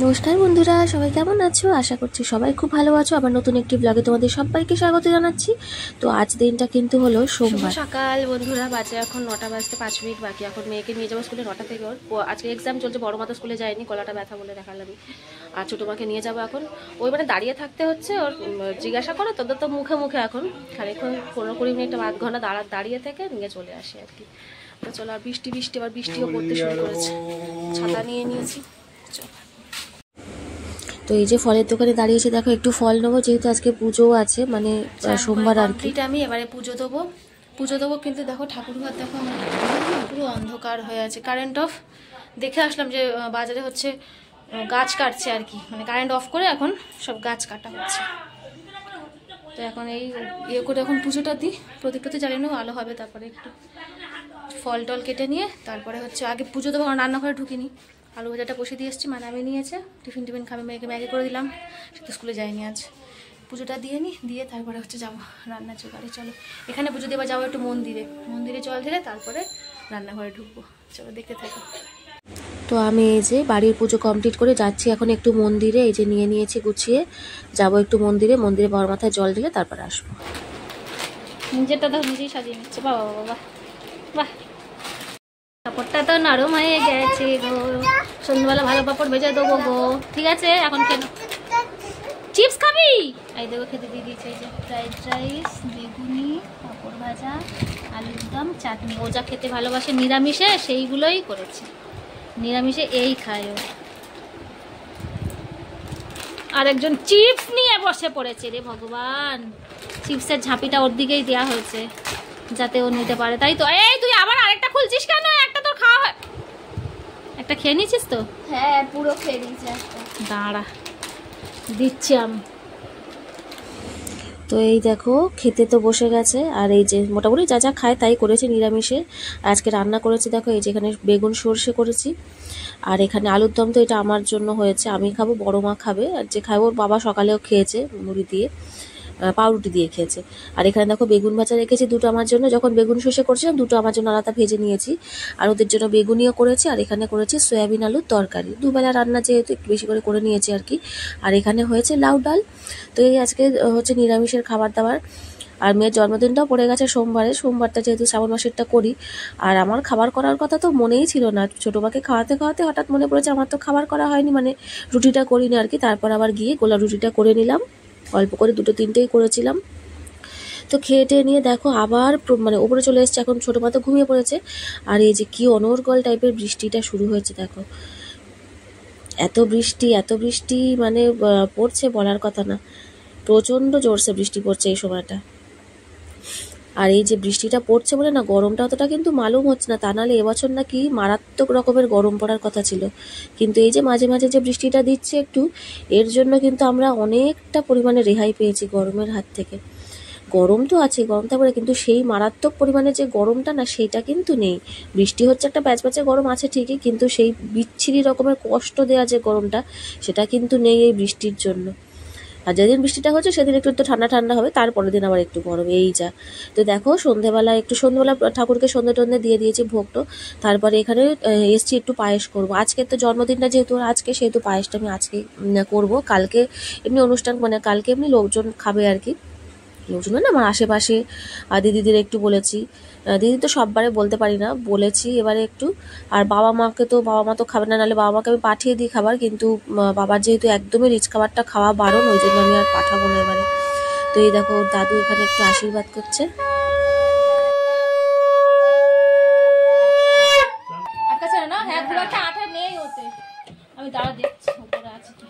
নমস্কার বন্ধুরা, সবাই কেমন আছো? আশা করছি সবাই খুব ভালো আছো। আবার নতুন একটি ব্লগে তোমাদের সবাইকে স্বাগত জানাচ্ছি। তো আজ দিনটা কিন্তু হলো সোমবার সকাল। বন্ধুরা বাজে এখন 9টা বাজতে 5 মিনিট বাকি। এখন মেয়েকে নিয়ে যাবো স্কুলে 9টা থেকে। ওর আজকে এক্সাম চলছে, বড় মা তো স্কুলে যায়নি, গলাটা ব্যথা বলে দেখালাম। আর ছোটো মাকে নিয়ে যাবো এখন। ওই মানে দাঁড়িয়ে থাকতে হচ্ছে, ওর জিজ্ঞাসা করো তোদের তো মুখে মুখে এখন খানিকক্ষণ 15-20 মিনিট আধ ঘন্টা দাঁড়িয়ে থেকে নিয়ে চলে আসে আর কি। তো চলো, আর বৃষ্টি আবার বৃষ্টিও পড়তে শুরু করেছে। ছাতা নিয়ে নিয়েছি, চলো। তো এই যে ফলের দোকানে দাঁড়িয়েছে, দেখো একটু ফল নেবো, যেহেতু আজকে পুজো আছে, মানে সোমবার আর কি। আমি এবারে পুজো দেবো কিন্তু দেখো ঠাকুর ঘর দেখো আমার পুরো অন্ধকার হয়ে আছে। কারেন্ট অফ দেখে আসলাম যে বাজারে হচ্ছে গাছ কাটছে আর কি, মানে কারেন্ট অফ করে এখন সব গাছ কাটা হচ্ছে। তো এখন এই করে এখন পুজোটা দিই, প্রদীপটা জ্বালিয়ে নেবো, আলো হবে। তারপরে একটু ফল টল কেটে নিয়ে তারপরে হচ্ছে আগে পুজো দেবো। রান্নাঘরে ঢুকিনি, আলু ভাজাটা বসে দিয়ে এসেছি, মানে আমি নিয়েছে টিফিন খাবে, মেয়েকে ম্যাগি করে দিলাম, সে তো স্কুলে যায়নি আজ। পুজোটা দিয়ে তারপরে হচ্ছে যাবো রান্নার জোগাড়ে। চলো, এখানে পুজো দেওয়া যাবো একটু মন্দিরে জল ঢেলে তারপরে রান্নাঘরে ঢুকবো। চলো দেখতে থাকো। তো আমি এই যে বাড়ির পুজো কমপ্লিট করে যাচ্ছি এখন একটু মন্দিরে। এই যে নিয়ে নিয়েছি গুছিয়ে, যাবো একটু মন্দিরে বড় মাথায় জল ঢেলে তারপরে আসবো। নিজেরটা তো নিজেই সাজিয়ে নিচ্ছে। বাবা বাবা বাহ, পাপড়টা তো নরম হয়ে গেছে গো। সন্ধ্যাবেলা ভালো পাপড় ভেজে দেবো গো। ঠিক আছে, এখন কেন চিপস খাবি? এই দেখো খেতে দিয়ে দিয়েছে, এই যে ফ্রাইড রাইস, বেগুনি, পাপড় ভাজা, আলুর দম, চাটনি। ও যা খেতে ভালোবাসে নিরামিষে সেইগুলোই করেছে। নিরামিষে এই খায় ও। আর একজন চিপস নিয়ে বসে পড়েছে রে ভগবান। চিপসের ঝাঁপিটা ওর দিকেই দেওয়া হয়েছে যাতে ও নিতে পারে, তাই তো। এই তুই আবার আরেকটা খুলছিস কেন? একটা তোর খাওয়া হয়, একটা খেয়ে নিয়েছিস তো? হ্যাঁ, পুরো খেয়ে নিয়েছি। দাঁড়া দিচ্ছি আমি। তো এই দেখো খেতে তো বসে গেছে, আর এই যে মোটামুটি যা খায় তাই করেছে নিরামিষে। আজকে রান্না করেছি দেখো, এই যে এখানে বেগুন সর্ষে করেছি, আর এখানে আলুর দম। তো এটা আমার জন্য হয়েছে, আমি খাবো, বড় মা খাবে, আর যে খাবো ওর বাবা সকালেও খেয়েছে মুড়ি দিয়ে, পাউরুটি দিয়ে খেয়েছে। আর এখানে দেখো বেগুন ভাজা রেখেছি দুটো আমার জন্য, যখন বেগুন সর্ষে করছিলাম দুটো আমার জন্য আলাদা ভেজে নিয়েছি, আর ওদের জন্য বেগুনিও করেছি। আর এখানে করেছি সয়াবিন আলুর তরকারি, দুবেলা রান্না যেহেতু একটু বেশি করে নিয়েছি আর কি। আর এখানে হয়েছে লাউ ডাল। তো এই আজকে হচ্ছে নিরামিষের খাবার দাবার। আর মেয়ের জন্মদিনটাও পড়ে গেছে সোমবারটা যেহেতু শ্রাবণ মাসেরটা করি। আর আমার খাবার করার কথা তো মনেই ছিল না, ছোটো মাকে খাওয়াতে হঠাৎ মনে পড়েছে আমার তো খাবার করা হয়নি, মানে রুটিটা করিনি আর কি। তারপর আবার গিয়ে গোলা রুটিটা করে নিলাম, অল্প করে 2-3টেই করেছিলাম। তো খেয়ে নিয়ে দেখো আবার মানে ওপরে চলে এসছে, এখন ছোটো মা তো ঘুমিয়ে পড়েছে। আর এই যে কি অনর্গল টাইপের বৃষ্টিটা শুরু হয়েছে দেখো, এত বৃষ্টি মানে পড়ছে বলার কথা না, প্রচণ্ড জোরসে বৃষ্টি পড়ছে এই সময়টা। আর এই যে বৃষ্টিটা পড়ছে বলে না গরমটা অতটা কিন্তু মালুম হচ্ছে না, তা নাহলে এবছর নাকি মারাত্মক রকমের গরম পড়ার কথা ছিল। কিন্তু এই যে মাঝে মাঝে যে বৃষ্টিটা দিচ্ছে একটু, এর জন্য কিন্তু আমরা অনেকটা পরিমাণে রেহাই পেয়েছি গরমের হাত থেকে। গরম তো আছে, গরম থাকবে, কিন্তু সেই মারাত্মক পরিমাণে যে গরমটা না সেইটা কিন্তু নেই। বৃষ্টি হচ্ছে একটা প্যাচপ্যাচে গরম আছে ঠিকই, কিন্তু সেই বিচ্ছিরি রকমের কষ্ট দেওয়া যে গরমটা সেটা কিন্তু নেই এই বৃষ্টির জন্য। আর যেদিন বৃষ্টিটা হচ্ছে সেদিন একটু ঠান্ডা হবে, তারপরের দিন আবার একটু গরম, এই যা। তো দেখো সন্ধ্যেবেলা ঠাকুরকে সন্ধ্যে দিয়ে দিয়েছি ভোগটো। তারপরে এখানে এসছি একটু পায়েস করবো। আজকে তো জন্মদিনটা যেহেতু আজকে, সেহেতু পায়েসটা আমি আজকে করবো। কালকে এমনি অনুষ্ঠান, মানে কালকে এমনি লোকজন খাবে আর কি। লোকজন না আমার আশেপাশে দিদিদের একটু বলেছি, দিদি তো সববারে বলতে পারি না, বলেছি এবারে একটু। আর বাবা মা তো খাবে না, নাহলে বাবা মাকে আমি পাঠিয়ে দিই খাবার, কিন্তু বাবার যেহেতু একদমই রিচ খাবারটা খাওয়া বারণ, ওই জন্য আমি আর পাঠাবো না এবারে। তো এই দেখো দাদু এখানে একটু আশীর্বাদ করছে। আমি দাঁড়া দেখছি উপরে আছে কি।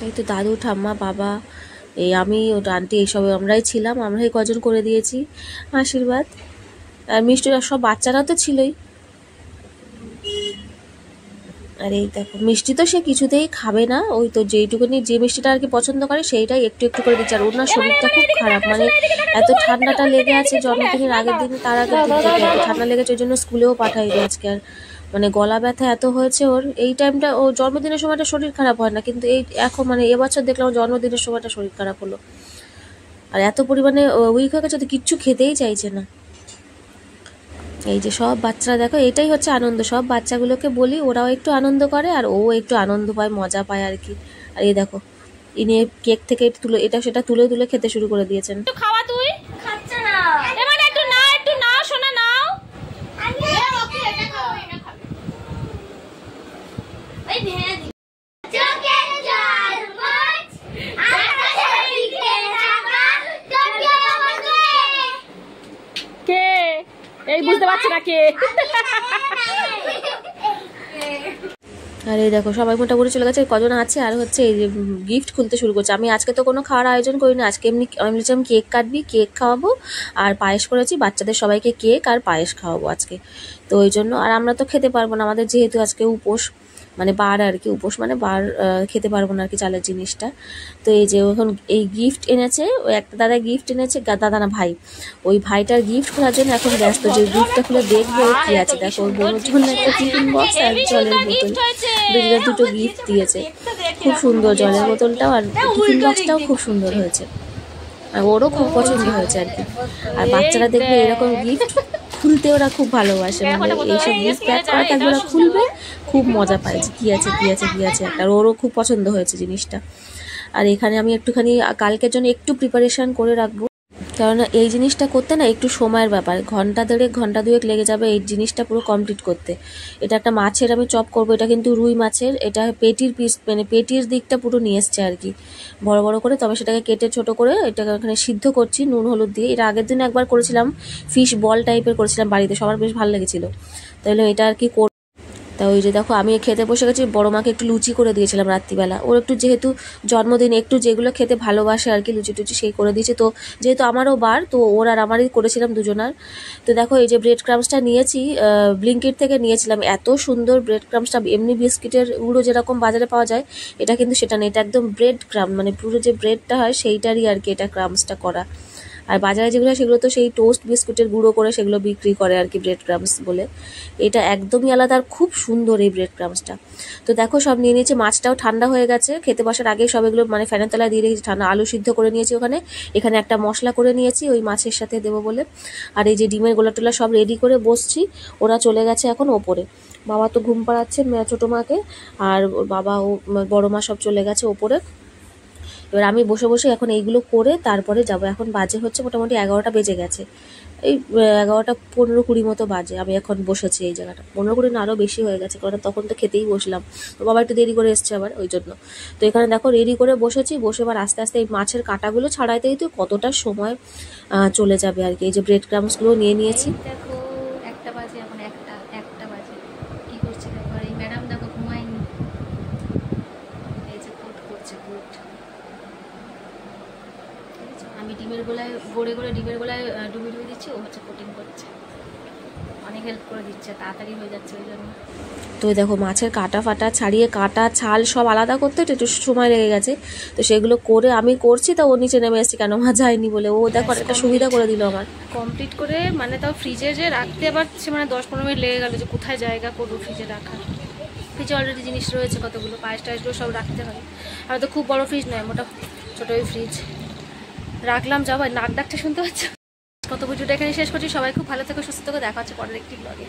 এই তো দাদু ঠাম্মা বাবা এই আমি ও আন্টি এইসব আমরাই ছিলাম, আমরাই কজন করে দিয়েছি আশীর্বাদ। আর মিষ্টি সব বাচ্চারা তো ছিলই। আর এই দেখো মিষ্টি তো সে কিছুতেই খাবে না, ওই তো যেইটুকুনি যে মিষ্টিটা আর কি পছন্দ করে সেইটাই একটু একটু করে দিচ্ছে। আর ওর না শরীরটা খুব খারাপ, মানে এত ঠান্ডাটা লেগে আছে জন্মদিনের আগের দিন, তার আগের দিন থেকে এত ঠান্ডা লেগেছে, ওই জন্য স্কুলেও পাঠাইনি আজকে। আর মানে গলা ব্যথা এত হয়েছে ওর, এই টাইমটা ও জন্মদিনের সময়টা শরীর খারাপ হয় না, কিন্তু এই এখন মানে এবছর দেখলাম জন্মদিনের সময়টা শরীর খারাপ হলো। আর এত পরিমাণে উইক হয়ে গেছে তো কিচ্ছু খেতেই চাইছে না। এই যে সব বাচ্চারা দেখো, এটাই হচ্ছে আনন্দ, সব বাচ্চাগুলোকে বলি ওরাও একটু আনন্দ করে আর ও একটু আনন্দ পায়, মজা পায় আর কি। আর এই দেখো ইনি কেক থেকে তুলে এটা সেটা তুলে তুলে খেতে শুরু করে দিয়েছেন। খাওয়া তুই খাচ্ছ না, এবার একটু না শোনা নাও। ওকে এটা খাও, এটা খাবে ওই ভেঙে দি চোখের জল মোছ আকাশে লিখে থাকা তোকে আমাকে কে এই বুঝতে পারছ না কে। আর এই দেখো সবাই মোটামুটি চলে গেছে, কজন আছে আর হচ্ছে এই যে গিফট খুলতে শুরু করছে। আমি আজকে তো কোনো খাওয়ার আয়োজন করিনি, আজকে এমনি আমি বলেছিলাম কেক কাটবি, কেক খাওয়াবো আর পায়েস করেছি, বাচ্চাদের সবাইকে কেক আর পায়েস খাওয়াবো আজকে। তো ওই জন্য আর আমরা তো খেতে পারবো না, আমাদের যেহেতু আজকে উপোস, মানে বার আর কি, উপোস মানে বার, খেতে পারবো না আর কি চালের জিনিসটা। তো এই যে এখন এই গিফট এনেছে, ওই একটা দাদা গিফট এনেছে, দাদা না ভাই, ওই ভাইটার গিফট খোলার জন্য এখন ব্যস্ত, যে গিফটটা খুলে দেখবো কি আছে। দেখো ওর বোনের জন্য একটা টিফিন বক্স আর জলের বোতল, দুটো গিফট দিয়েছে, খুব সুন্দর জলের বোতলটাও আর টিফিন বক্সটাও খুব সুন্দর হয়েছে, আর ওরও খুব পছন্দ হয়েছে আর কি। আর বাচ্চারা দেখবে এরকম গিফট খুলতে ওরা খুব ভালোবাসে, মানে এইসব গিফট প্যাক করা থাকবে ওরা খুলবে, খুব মজা পায় যে কী আছে কী আছে কী আছে একটা, আর ওরও খুব পছন্দ হয়েছে জিনিসটা। আর এখানে আমি একটুখানি কালকের জন্য একটু প্রিপারেশান করে রাখবো, কারণ এই জিনিসটা করতে না একটু সময়ের ব্যাপার, ঘন্টা দেড়েক ঘন্টা দুয়েক লেগে যাবে এই জিনিসটা পুরো কমপ্লিট করতে। এটা একটা মাছের আমি চপ করব, এটা কিন্তু রুই মাছের, এটা পেটির পিস, মানে পেটির দিকটা পুরো নিয়ে এসছে আর কি বড় বড় করে, তবে সেটাকে কেটে ছোট করে এটাকে এখানে সিদ্ধ করছি নুন হলুদ দিয়ে। এটা আগের দিন একবার করেছিলাম, ফিশ বল টাইপের করেছিলাম বাড়িতে, সবার বেশ ভালো লেগেছিল, তাহলে এটা আর কি। তা ওই যে দেখো আমি খেতে বসে গেছি, বড় মাকে একটু লুচি করে দিয়েছিলাম রাত্রিবেলা, ওর একটু যেহেতু জন্মদিন একটু যেগুলো খেতে ভালোবাসে আর কি, লুচি টুচি সেই করে দিয়েছে। তো যেহেতু আমারও বার, তো ওর আর আমারই করেছিলাম দুজনার। তো দেখো এই যে ব্রেড ক্রামসটা নিয়েছি, ব্লিঙ্কিট থেকে নিয়েছিলাম, এত সুন্দর ব্রেড ক্রামসটা, এমনি বিস্কিটের গুঁড়ো যেরকম বাজারে পাওয়া যায় এটা কিন্তু সেটা নেই, এটা একদম ব্রেড ক্রাম, মানে পুরো যে ব্রেডটা হয় সেইটারই আর কি এটা ক্রামসটা করা। আর বাজারে যেগুলো সেগুলো তো সেই টোস্ট বিস্কুটের গুঁড়ো করে সেগুলো বিক্রি করে আর কি ব্রেড ক্রামস বলে, এটা একদমই আলাদা আর খুব সুন্দর এই ব্রেড ক্রামসটা। তো দেখো সব নিয়ে নিয়েছি, মাছটাও ঠান্ডা হয়ে গেছে, খেতে বসার আগে সব এগুলো মানে ফ্যানের তলায় দিয়ে রেখেছি ঠান্ডা। আলু সিদ্ধ করে নিয়েছি এখানে একটা মশলা করে নিয়েছি ওই মাছের সাথে দেবো বলে। আর এই যে ডিমের গোলা টোলা সব রেডি করে বসছি, ওরা চলে গেছে এখন ওপরে, বাবা তো ঘুম পাড়াচ্ছে ছোটো মাকে, আর বাবা ও বড় মা সব চলে গেছে ওপরে। এবার আমি বসে বসে এখন এইগুলো করে তারপরে যাব। এখন বাজে হচ্ছে মোটামুটি 11টা বেজে গেছে, এই 11টা 15-20 মতো বাজে, আমি এখন বসেছি এই জায়গাটা, 15-20 না আরও বেশি হয়ে গেছে, কারণ তখন তো খেতেই বসলাম, বাবা একটু দেরি করে এসছে আবার ওই জন্য। তো এখানে দেখো রেডি করে বসেছি, বসে এবার আস্তে আস্তে এই মাছের কাঁটাগুলো ছাড়াইতেই তো কতটা সময় চলে যাবে আর কি। এই যে ব্রেড ক্রামসগুলো নিয়ে নিয়েছি। দেখো একটা বাজে, এখন একটা বাজে, কি করছে দেখো। আর এই ম্যাডাম দেখো ঘুমায়নি, এই যে কোট করছে কোট। আমি ডিমের গোলায় গড়ে ডিমের গোলায় ডুবি দিচ্ছি, ও হচ্ছে কোটিং করছে, অনেক হেল্প করে দিচ্ছে, তাড়াতাড়ি হয়ে যাচ্ছে ওই জন্য। তো দেখো মাছের কাটা ফাটা ছাড়িয়ে কাটা ছাল সব আলাদা করতে একটু সময় লেগে গেছে, তো সেগুলো করে আমি করছি, তা ও নিচে নেমে এসেছি কেন মা যায়নি বলে, ও দেখো একটা সুবিধা করে দিল আমার কমপ্লিট করে, মানে তাও ফ্রিজে যে রাখতে আবার মানে 10-15 মিনিট লেগে গেল, যে কোথায় জায়গা করবো ফ্রিজে রাখার। ফ্রিজে অলরেডি জিনিস রয়েছে কতগুলো, পায়েস টায়েসগুলো সব রাখতে হবে, আর তো খুব বড় ফ্রিজ নয়, মোটা ছোটোই ফ্রিজ রাখলাম। যাবো নাক ডাকটা শুনতে পাচ্ছ। কত ভিডিওটা এখানে শেষ করছি, সবাই খুব ভালো থেকো সুস্থ থেকো, দেখা হচ্ছে পরের একটি ব্লগে।